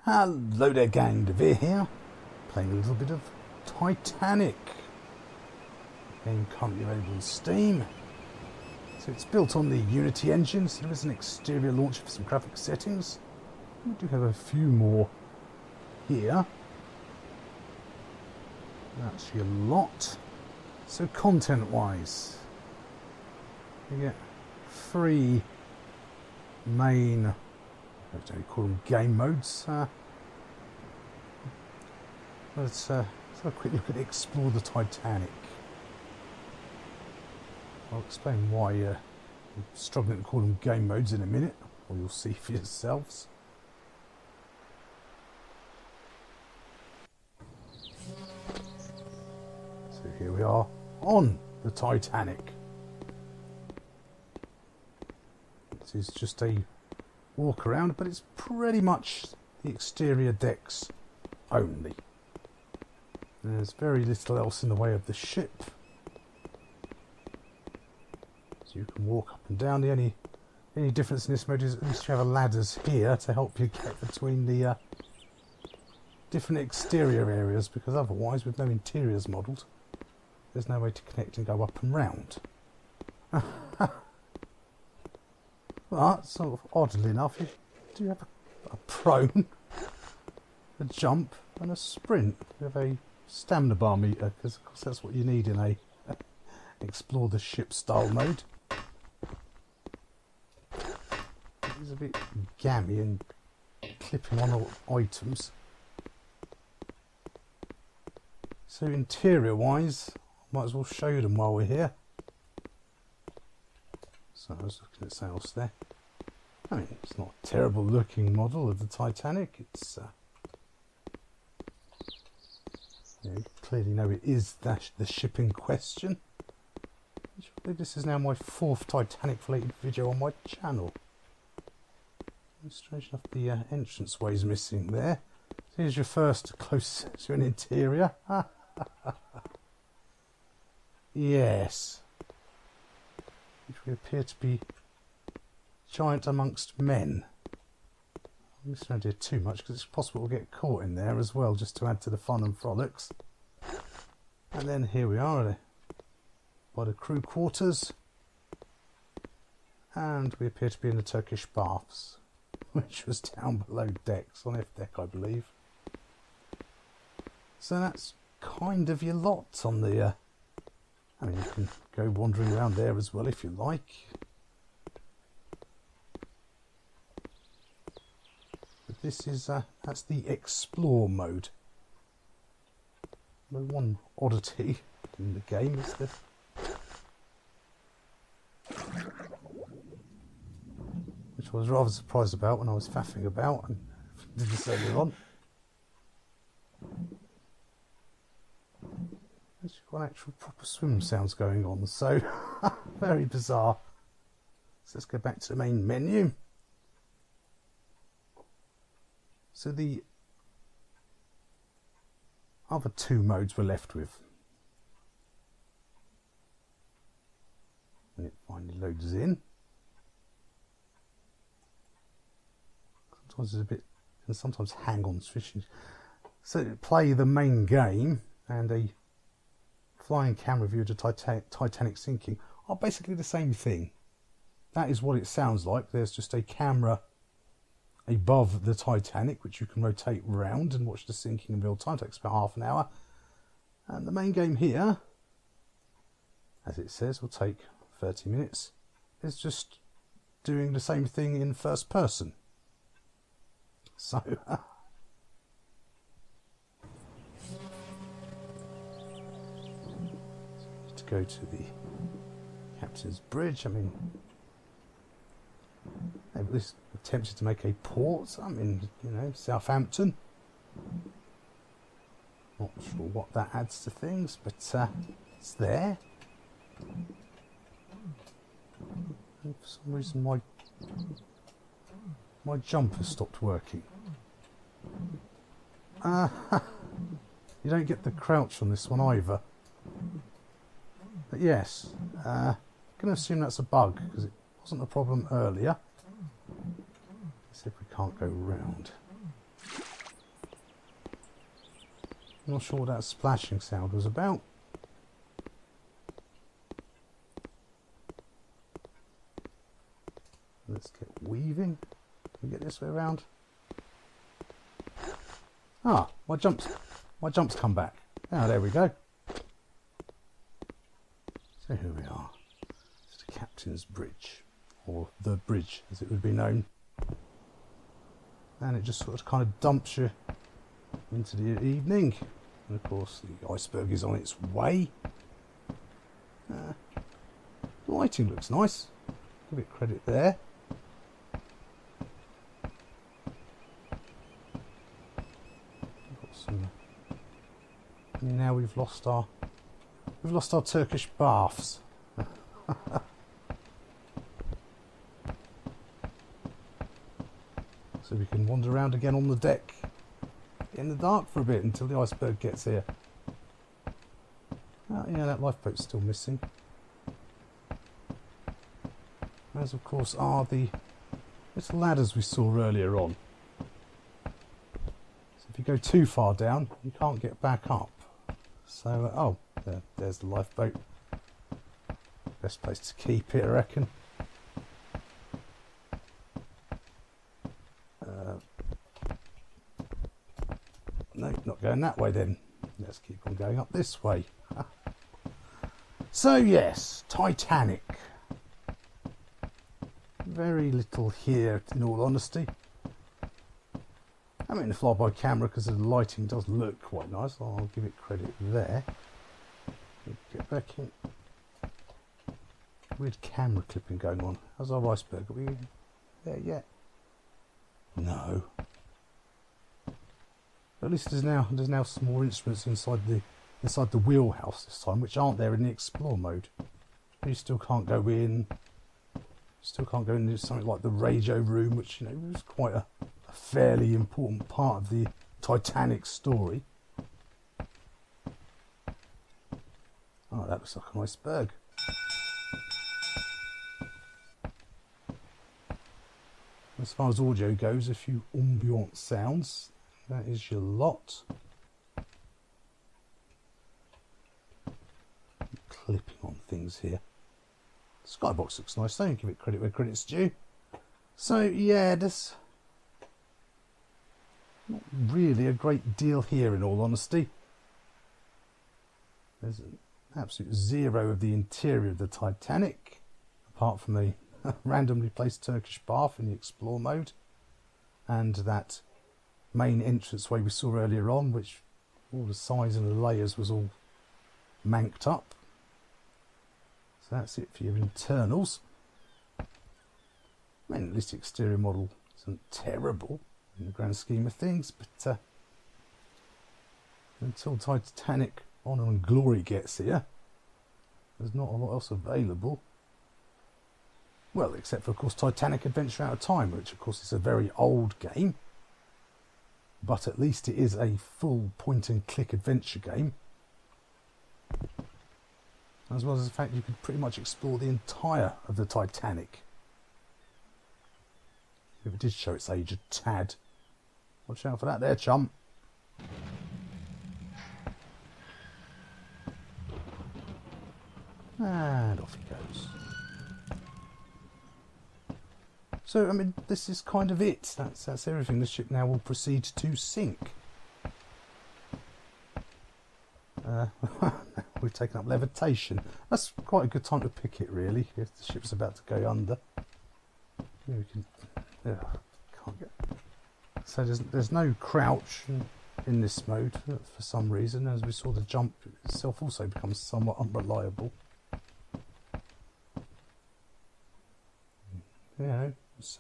Hello there gang, Devere here, playing a little bit of Titanic. Game currently available on Steam. So it's built on the Unity engine, so there is an exterior launcher for some graphic settings. We do have a few more here. Actually a lot. So content wise, you get 3 main, I don't call them game modes. Let's have a quick look at Explore the Titanic. I'll explain why I'm struggling to call them game modes in a minute, or you'll see for yourselves. So here we are on the Titanic. This is just a walk around, but it's pretty much the exterior decks only. There's very little else in the way of the ship. So you can walk up and down. The only difference in this mode is at least you have ladders here to help you get between the different exterior areas, because otherwise, with no interiors modelled, there's no way to connect and go up and round. But, sort of oddly enough, you do have a prone, a jump, and a sprint. You have a stamina bar meter, because of course that's what you need in a explore the ship style mode. It's a bit gammy and clipping on all items. So interior wise, might as well show you them while we're here. So I was looking at something else there. I mean, it's not a terrible looking model of the Titanic. It's you clearly know it is the ship in question. This is now my 4th Titanic related video on my channel. Strange enough, the entranceway is missing there. So here's your first close to an interior. Yes. Which we appear to be giant amongst men. I'm just not doing too much because it's possible to get caught in there as well, just to add to the fun and frolics. And then here we are by the crew quarters, and we appear to be in the Turkish baths, which was down below decks, on F deck I believe. So that's kind of your lot on the I mean, you can go wandering around there as well if you like. But this is that's the explore mode. The one oddity in the game is this, which I was rather surprised about when I was faffing about and did this earlier on. There's got actual proper swim sounds going on, so very bizarre. So let's go back to the main menu. So the other 2 modes we're left with. When it finally loads in. Sometimes it's a bit, can sometimes hang on switching. So play the main game and a flying camera view of the Titanic sinking are basically the same thing. That is what it sounds like. There's just a camera above the Titanic which you can rotate round and watch the sinking in real time. It takes about half an hour. And the main game here, as it says, will take 30 minutes. It's just doing the same thing in first person. So to go to the captain's bridge. I mean, they've at least attempted to make a port. I mean, you know, Southampton. Not sure what that adds to things, but it's there. And for some reason my jumper stopped working. You don't get the crouch on this one either. But yes, I'm going to assume that's a bug because it wasn't a problem earlier. Let's see if we can't go round. I'm not sure what that splashing sound was about. Let's get weaving. Can we get this way around? Ah, my jumps come back. Ah, there we go. So here we are. It's the Captain's Bridge, or the bridge as it would be known. And it just sort of kind of dumps you into the evening. And of course the iceberg is on its way. The lighting looks nice. Give it credit there. Now we've lost our Turkish baths. So we can wander around again on the deck in the dark for a bit until the iceberg gets here. Oh, yeah, that lifeboat's still missing. As of course are the little ladders we saw earlier on. So if you go too far down, you can't get back up. So, oh, there's the lifeboat. Best place to keep it, I reckon. No, not going that way then. Let's keep on going up this way. So yes, Titanic. Very little here, in all honesty. I mean, the fly-by camera, because the lighting does look quite nice. I'll give it credit there. Get back in. Weird camera clipping going on. How's our iceberg? Are we there yet? No. At least there's now some more instruments inside the wheelhouse this time, which aren't there in the explore mode. You still can't go in. Still can't go into something like the radio room, which, you know, was quite a fairly important part of the Titanic story. Oh, that looks like an iceberg. As far as audio goes, a few ambient sounds. That is your lot. Clipping on things here. Skybox looks nice though, give it credit where credit's due. So yeah, there's not really a great deal here in all honesty. There's an absolute zero of the interior of the Titanic, apart from the randomly placed Turkish bath in the explore mode, and that main entranceway we saw earlier on, which all the size and the layers was all manked up. So that's it for your internals. I mean, at least the exterior model isn't terrible in the grand scheme of things, but until Titanic Honour and Glory gets here, there's not a lot else available. Well, except for, of course, Titanic Adventure Out of Time, which, of course, is a very old game, but at least it is a full point-and-click adventure game. As well as the fact you could pretty much explore the entire of the Titanic. If it did show its age a tad. Watch out for that there, chum. And off he goes. So, I mean, this is kind of it. That's everything. The ship now will proceed to sink. We've taken up levitation. That's quite a good time to pick it, really, if the ship's about to go under. Yeah, we can. Can't get. So there's no crouch in this mode for some reason. As we saw, the jump itself also becomes somewhat unreliable. Yeah, it's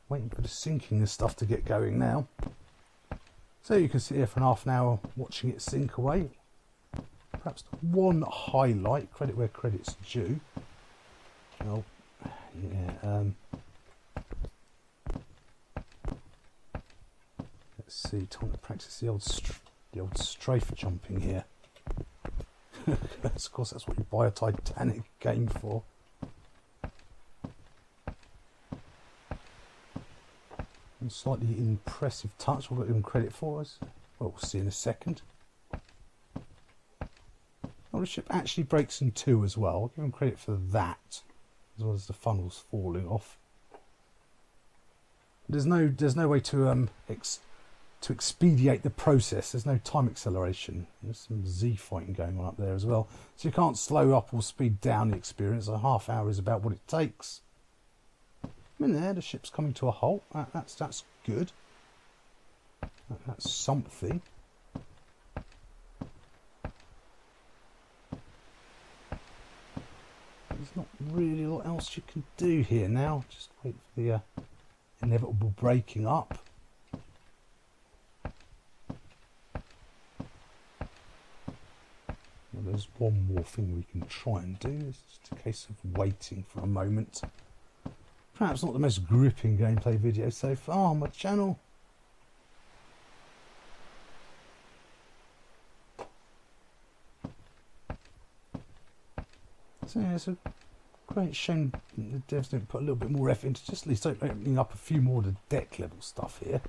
waiting for the sinking and stuff to get going now. So you can sit here for an half an hour watching it sink away. Perhaps one highlight, credit where credit's due. Oh, yeah. Let's see. Time to practice the old strafe jumping here. Of course, that's what you buy a Titanic game for. And slightly impressive touch. I've got to give him credit for us. Well, we'll see in a second. Oh, the ship actually breaks in two as well. I'll give them credit for that, as well as the funnels falling off. There's no way to expedite the process. There's no time acceleration. There's some Z fighting going on up there as well. So you can't slow up or speed down the experience. A half hour is about what it takes. I'm in there. The ship's coming to a halt. That's good. That's something. There's not really a lot else you can do here now. Just wait for the inevitable breaking up. Well, there's one more thing we can try and do. It's just a case of waiting for a moment. Perhaps not the most gripping gameplay video so far on my channel. So yeah, it's a great shame the devs didn't put a little bit more effort into just at least opening up a few more of the deck level stuff here.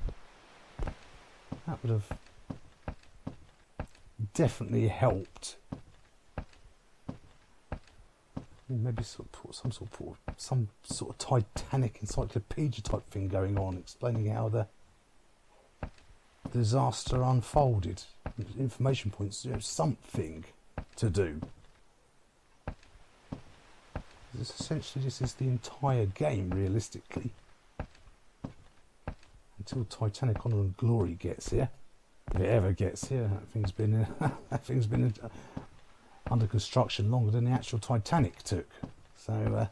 That would have definitely helped. Maybe sort of put some sort of Titanic encyclopedia type thing going on, explaining how the disaster unfolded. Information points, something to do. Essentially, this is the entire game, realistically, until Titanic Honor and Glory gets here, if it ever gets here. That thing's been under construction longer than the actual Titanic took. So,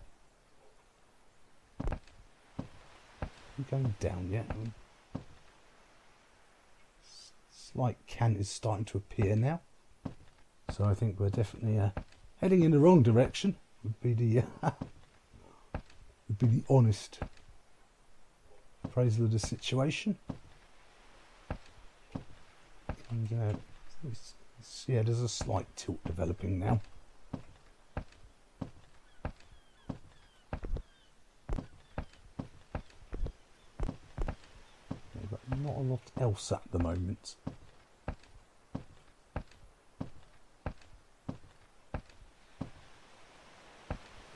we're going down yet. Slight cant is starting to appear now, so I think we're definitely heading in the wrong direction. Would be the honest appraisal of the situation. And yeah, there's a slight tilt developing now. Yeah, but not a lot else at the moment.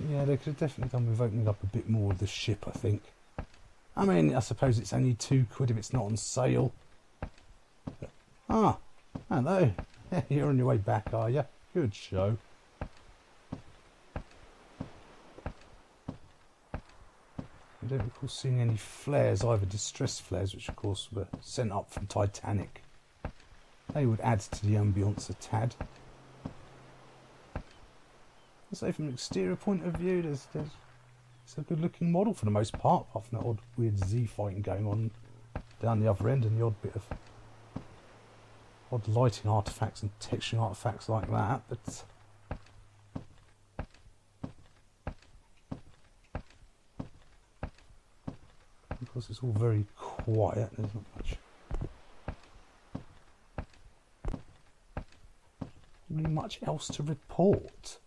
Yeah, they could have definitely done with opening up a bit more of the ship, I think. I mean, I suppose it's only £2 if it's not on sale. But, hello. You're on your way back, are you? Good show. I don't recall seeing any flares, either distress flares, which of course were sent up from Titanic. They would add to the ambience a tad. So from an exterior point of view, it's a good looking model for the most part, apart from that odd weird Z fighting going on down the other end and the odd bit of odd lighting artifacts and texturing artifacts like that. But because it's all very quiet, there's not really much else to report.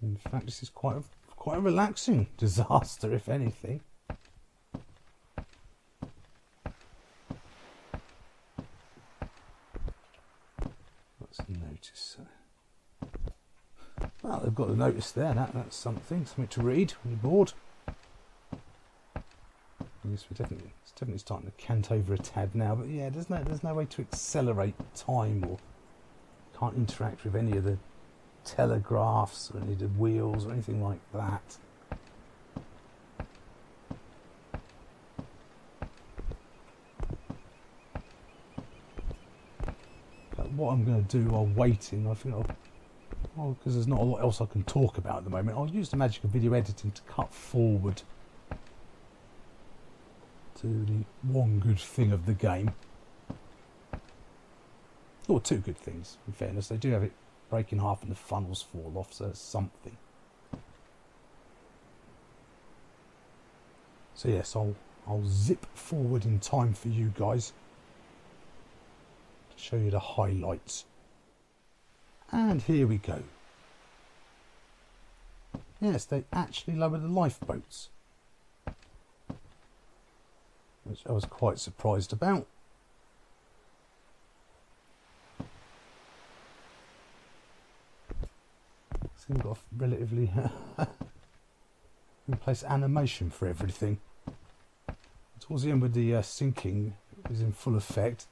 In fact, this is quite a relaxing disaster, if anything. What's the notice? Well, they've got the notice there. That's something to read when you're bored. Yes, it's definitely starting to cant over a tad now. But yeah, there's no way to accelerate time, or can't interact with any of the telegraphs or any of the wheels or anything like that. But what I'm going to do while waiting, I think because there's not a lot else I can talk about at the moment, I'll use the magic of video editing to cut forward to the one good thing of the game. Or two good things, in fairness. They do have it break in half and the funnels fall off, so that's something. So yes, I'll zip forward in time for you guys to show you the highlights. And here we go. Yes, they actually lower the lifeboats, which I was quite surprised about. So we've got a relatively in place animation for everything. Towards the end, with the sinking is in full effect,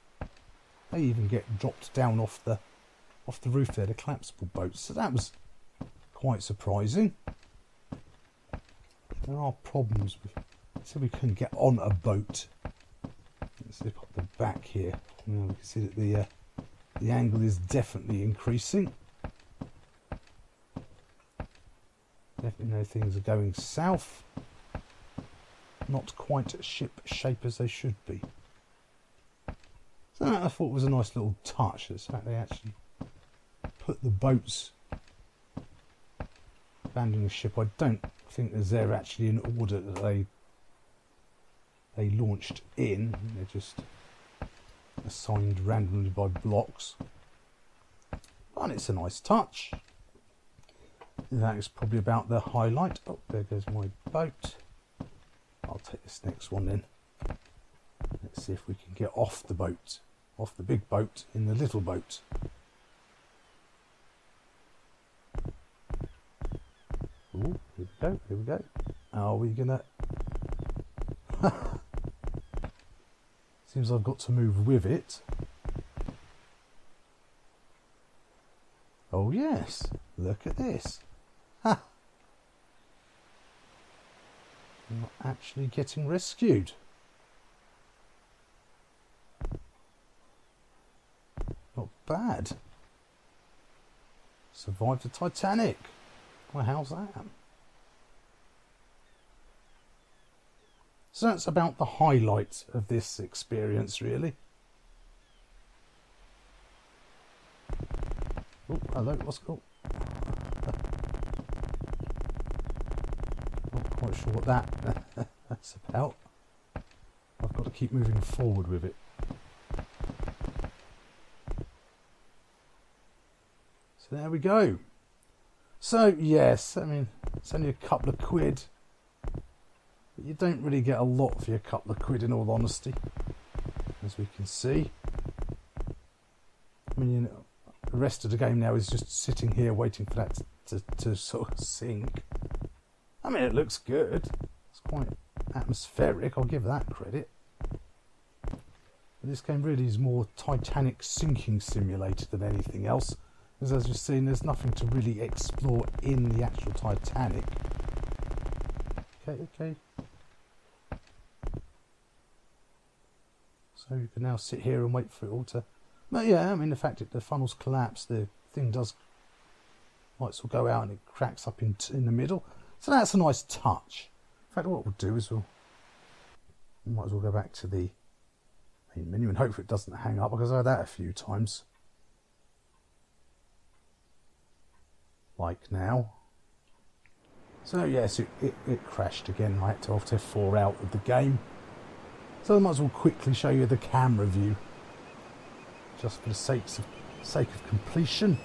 they even get dropped down off the roof there, the collapsible boats. So that was quite surprising. There are problems with, so we couldn't get on a boat. Let's look at the back here. Now we can see that the angle is definitely increasing. Definitely know things are going south. Not quite ship shape as they should be. So that I thought was a nice little touch. The fact they actually put the boats abandoning the ship. I don't think there's there actually an order that they launched in. They're just assigned randomly by blocks. And it's a nice touch. That is probably about the highlight. Oh, there goes my boat. I'll take this next one then. Let's see if we can get off the boat, off the big boat in the little boat. Ooh, here we go, here we go. Are we gonna... Seems I've got to move with it. Oh yes, look at this. Ha! I'm not actually getting rescued. Not bad. Survived the Titanic. Well, how's that? So that's about the highlight of this experience, really. Oh, hello, what's cool? Not quite sure what that's about. I've got to keep moving forward with it. So there we go. So yes, I mean, it's only a couple of quid. But you don't really get a lot for your couple of quid, in all honesty, as we can see. I mean, you know, the rest of the game now is just sitting here waiting for that to sort of sink. I mean, it looks good. It's quite atmospheric, I'll give that credit. But this game really is more Titanic sinking simulator than anything else. Because as you've seen, there's nothing to really explore in the actual Titanic. Okay. So you can now sit here and wait for it all to... But yeah, I mean, the fact that the funnels collapse, the thing does... lights will go out and it cracks up in the middle. So that's a nice touch. In fact, what we'll do is we might as well go back to the main menu and hope it doesn't hang up, because I've had that a few times. Like now. So yes, it crashed again. I had to Alt F4 out of the game. So I might as well quickly show you the camera view, just for the sake of completion.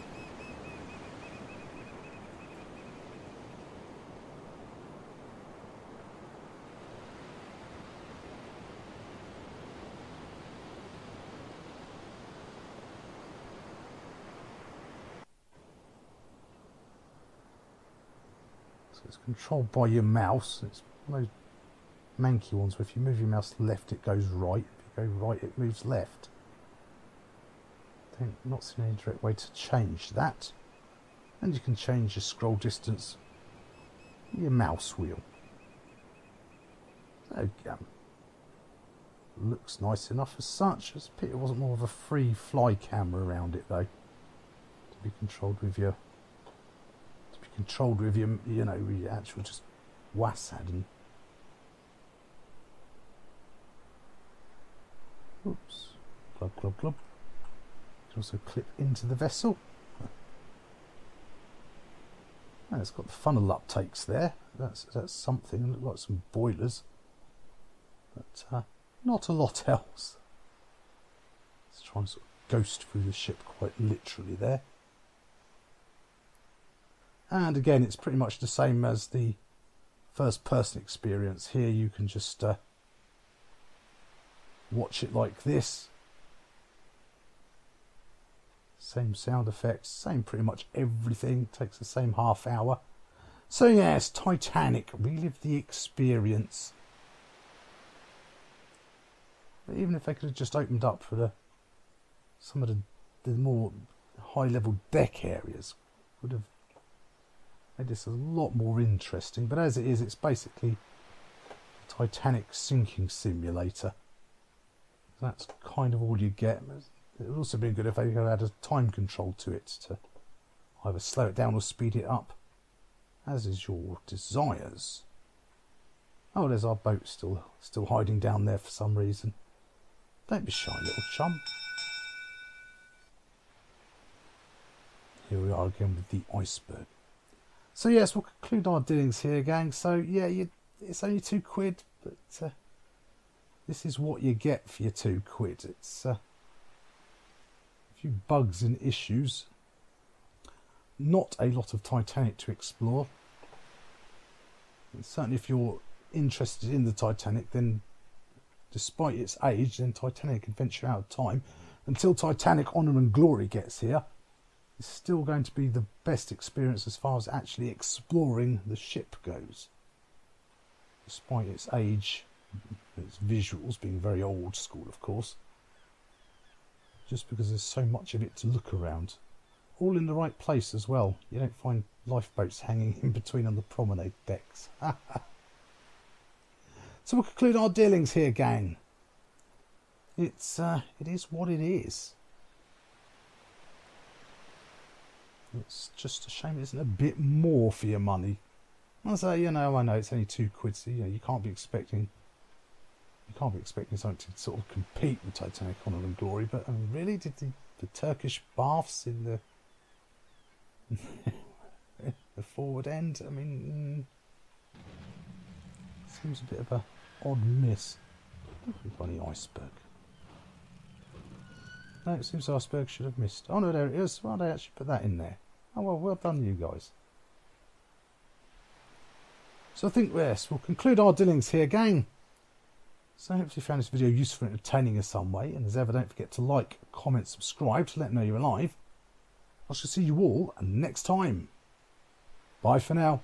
It's controlled by your mouse. It's one of those manky ones where if you move your mouse left it goes right, if you go right it moves left. I'm not seeing any direct way to change that. And you can change your scroll distance with your mouse wheel. So looks nice enough as such. It's a pity it wasn't more of a free fly camera around it though. To be controlled with your you know, your actual just WASD and oops, glub glub glub. You can also clip into the vessel. And it's got the funnel uptakes there. That's something. Look like some boilers, but not a lot else. Let's try and sort of ghost through the ship quite literally there. And again, it's pretty much the same as the first person experience. Here you can just watch it like this. Same sound effects, same pretty much everything. Takes the same half hour. So yes, Titanic, relive the experience. But even if they could have just opened up for some of the more high-level deck areas, would have made this a lot more interesting. But as it is, it's basically a Titanic sinking simulator. That's kind of all you get. It would also be good if they had a time control to it to either slow it down or speed it up, as is your desires. Oh, there's our boat still hiding down there for some reason. Don't be shy, little chum. Here we are again with the iceberg. So yes, we'll conclude our dealings here, gang. So yeah, it's only £2, but this is what you get for your £2. It's a few bugs and issues. Not a lot of Titanic to explore. And certainly if you're interested in the Titanic, then despite its age, then Titanic Adventure Out of Time, until Titanic Honour and Glory gets here, it's still going to be the best experience as far as actually exploring the ship goes. Despite its age, its visuals being very old school, of course. Just because there's so much of it to look around. All in the right place as well. You don't find lifeboats hanging in between on the promenade decks. So we'll conclude our dealings here, gang. It is what it is. It's just a shame it isn't a bit more for your money. I say, I know it's only £2, so you can't be expecting something to sort of compete with Titanic Honour and Glory. But I mean, really, did the Turkish baths in the forward end? I mean, seems a bit of a odd miss. Funny iceberg. No, it seems the iceberg should have missed. Oh no, there it is. Why did they actually put that in there? Oh well done, you guys. So I think yes, we'll conclude our dealings here, gang. So hopefully you found this video useful and entertaining in some way. And as ever, don't forget to like, comment, subscribe to let me know you're alive. I shall see you all next time. Bye for now.